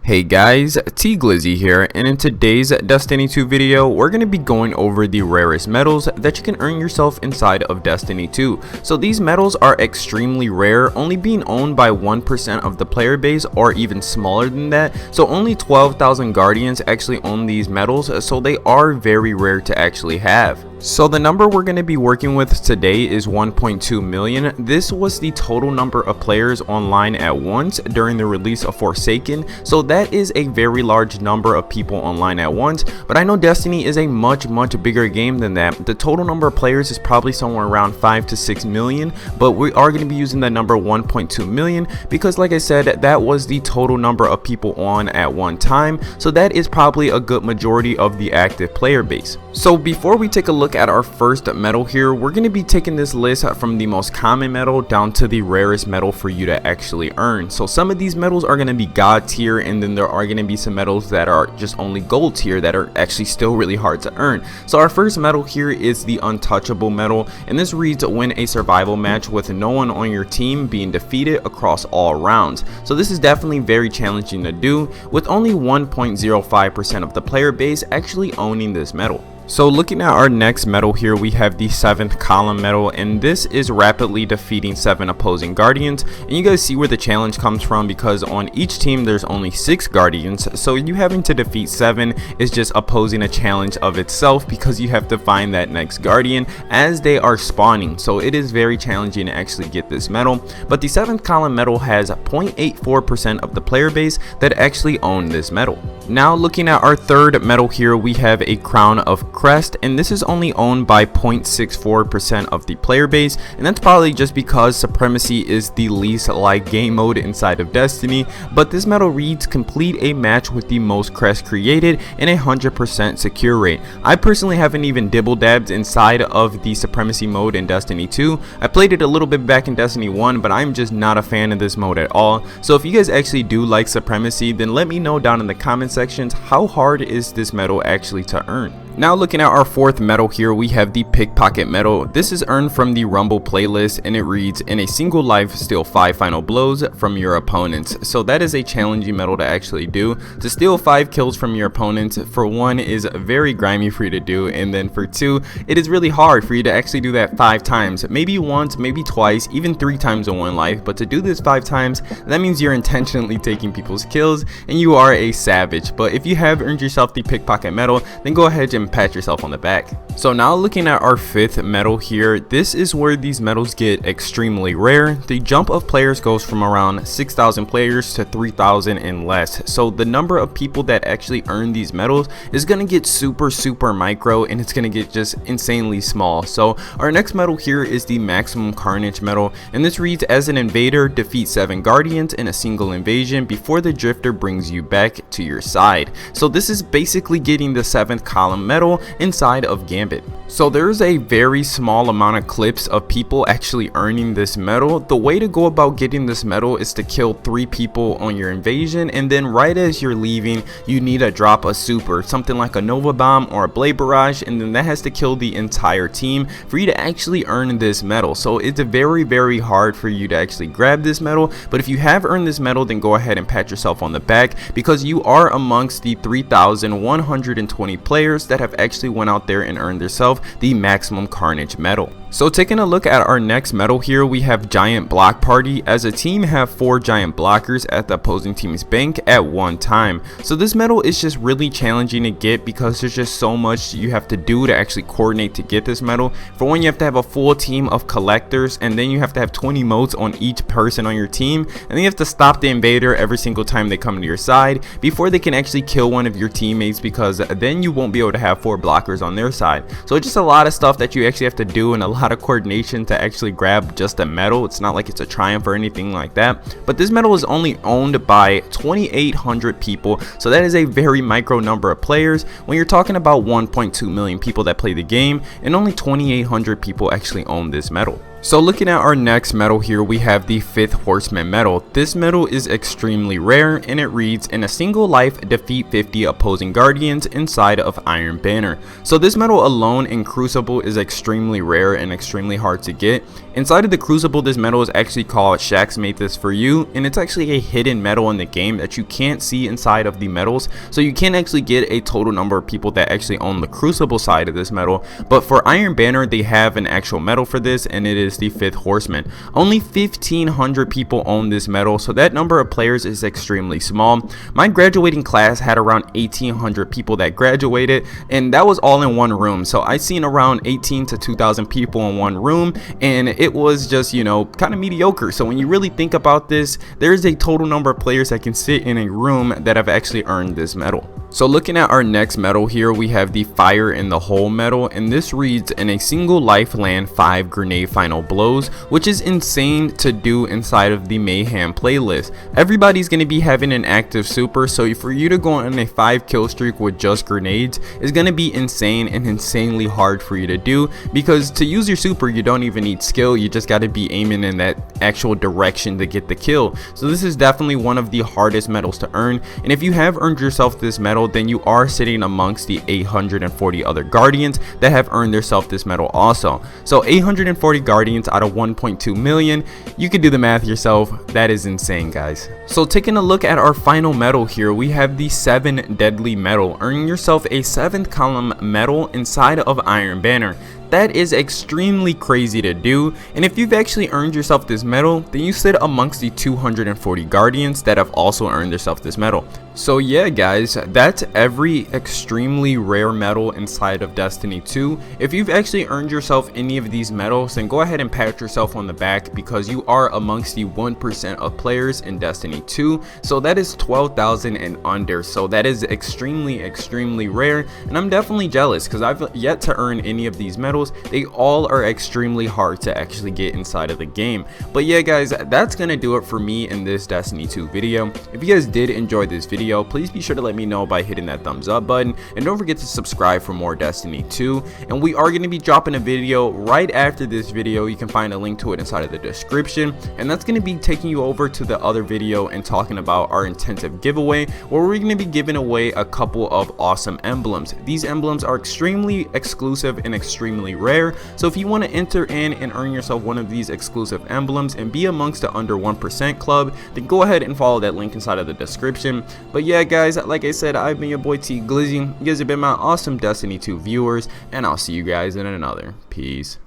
Hey guys, T-Glizzy here, and in today's Destiny 2 video, we're going to be going over the rarest medals that you can earn yourself inside of Destiny 2. So these medals are extremely rare, only being owned by 1% of the player base or even smaller than that. So only 12,000 Guardians actually own these medals, so they are very rare to actually have. So the number we're going to be working with today is 1.2 million. This was the total number of players online at once during the release of Forsaken. So that is a very large number of people online at once. But I know Destiny is a much bigger game than that. The total number of players is probably somewhere around 5 to 6 million. But we are going to be using the number 1.2 million because, like I said, that was the total number of people on at one time. So that is probably a good majority of the active player base. So before we take a look at our first medal here, we're going to be taking this list from the most common medal down to the rarest medal for you to actually earn. So some of these medals are going to be god tier, and then there are going to be some medals that are just only gold tier that are actually still really hard to earn. So our first medal here is the Untouchable medal, and this reads win a survival match with no one on your team being defeated across all rounds. So this is definitely very challenging to do, with only 1.05% of the player base actually owning this medal. So looking at our next medal here, we have the 7th column medal, and this is rapidly defeating 7 opposing guardians. And you guys see where the challenge comes from, because on each team there's only 6 guardians, so you having to defeat 7 is just opposing a challenge of itself, because you have to find that next guardian as they are spawning. So it is very challenging to actually get this medal. But the 7th column medal has 0.84% of the player base that actually own this medal. Now looking at our third medal here, we have a crown of Crest, and this is only owned by 0.64% of the player base, and that's probably just because Supremacy is the least liked game mode inside of Destiny. But this medal reads complete a match with the most Crest created in a 100% secure rate. I personally haven't even dibble dabbed inside of the Supremacy mode in Destiny 2. I played it a little bit back in Destiny 1, but I'm just not a fan of this mode at all. So if you guys actually do like Supremacy, then let me know down in the comment sections how hard is this medal actually to earn. Now looking at our fourth medal here, we have the Pickpocket medal. This is earned from the Rumble playlist, and it reads in a single life steal 5 final blows from your opponents. So that is a challenging medal to actually do. To steal 5 kills from your opponents, for one, is very grimy for you to do, and then for two, it is really hard for you to actually do that 5 times. Maybe once, maybe twice, even 3 times in one life, but to do this 5 times, that means you're intentionally taking people's kills and you are a savage. But if you have earned yourself the Pickpocket medal, then go ahead and pat yourself on the back. So now looking at our 5th medal here, this is where these medals get extremely rare. The jump of players goes from around 6,000 players to 3,000 and less. So the number of people that actually earn these medals is going to get super micro, and it's going to get just insanely small. So our next medal here is the Maximum Carnage medal, and this reads as an invader, defeat 7 guardians in a single invasion before the drifter brings you back to your side. So this is basically getting the 7th column medal inside of Gambit. So there's a very small amount of clips of people actually earning this medal. The way to go about getting this medal is to kill 3 people on your invasion, and then right as you're leaving, you need to drop a super, something like a Nova Bomb or a Blade Barrage, and then that has to kill the entire team for you to actually earn this medal. So it's very hard for you to actually grab this medal, but if you have earned this medal, then go ahead and pat yourself on the back, because you are amongst the 3,120 players that have actually went out there and earned themselves the Maximum Carnage medal. So taking a look at our next medal here, we have Giant Block Party. As a team, have 4 giant blockers at the opposing team's bank at one time. So this medal is just really challenging to get, because there's just so much you have to do to actually coordinate to get this medal. For one, you have to have a full team of collectors, and then you have to have 20 motes on each person on your team, and then you have to stop the invader every single time they come to your side before they can actually kill one of your teammates, because then you won't be able to have 4 blockers on their side. So it's just a lot of stuff that you actually have to do, and a lot of coordination to actually grab just a medal. It's not like it's a triumph or anything like that, but this medal is only owned by 2,800 people, so that is a very micro number of players when you're talking about 1.2 million people that play the game, and only 2,800 people actually own this medal. So looking at our next medal here, we have the 5th Horseman medal. This medal is extremely rare and it reads, in a single life defeat 50 opposing guardians inside of Iron Banner. So this medal alone in Crucible is extremely rare and extremely hard to get. Inside of the Crucible, this medal is actually called Shax Made This For You, and it's actually a hidden medal in the game that you can't see inside of the medals, so you can't actually get a total number of people that actually own the Crucible side of this medal. But for Iron Banner, they have an actual medal for this, and it is the 5th Horseman. Only 1,500 people own this medal, so that number of players is extremely small. My graduating class had around 1,800 people that graduated, and that was all in one room. So I seen around 18 to 2,000 people in one room, and it was just, you know, kind of mediocre. So when you really think about this, there's a total number of players that can sit in a room that have actually earned this medal. So looking at our next medal here, we have the Fire in the Hole medal, and this reads, in a single life land 5 grenade final blows, which is insane to do inside of the Mayhem playlist. Everybody's going to be having an active super, so for you to go on a 5 kill streak with just grenades is going to be insane and insanely hard for you to do, because to use your super you don't even need skill, you just got to be aiming in that actual direction to get the kill. So this is definitely one of the hardest medals to earn, and if you have earned yourself this medal, then you are sitting amongst the 840 other guardians that have earned themselves this medal also. So 840 guardians out of 1.2 million, you can do the math yourself. That is insane, guys. So taking a look at our final medal here, we have the 7 Deadly medal, earning yourself a 7th column medal inside of Iron Banner. That is extremely crazy to do, and if you've actually earned yourself this medal, then you sit amongst the 240 guardians that have also earned themselves this medal. So yeah guys, that's every extremely rare medal inside of Destiny 2. If you've actually earned yourself any of these medals, then go ahead and pat yourself on the back, because you are amongst the 1% of players in Destiny 2. So that is 12,000 and under, so that is extremely rare, and I'm definitely jealous because I've yet to earn any of these medals. They all are extremely hard to actually get inside of the game. But yeah guys, that's gonna do it for me in this Destiny 2 video. If you guys did enjoy this video, please be sure to let me know by hitting that thumbs up button, and don't forget to subscribe for more Destiny 2. And we are going to be dropping a video right after this video. You can find a link to it inside of the description, and that's going to be taking you over to the other video and talking about our intensive giveaway, where we're going to be giving away a couple of awesome emblems. These emblems are extremely exclusive and extremely rare, so if you want to enter in and earn yourself one of these exclusive emblems and be amongst the under 1% club, then go ahead and follow that link inside of the description. But yeah guys, like I said, I've been your boy T Glizzy. You guys have been my awesome Destiny 2 viewers, and I'll see you guys in another. Peace.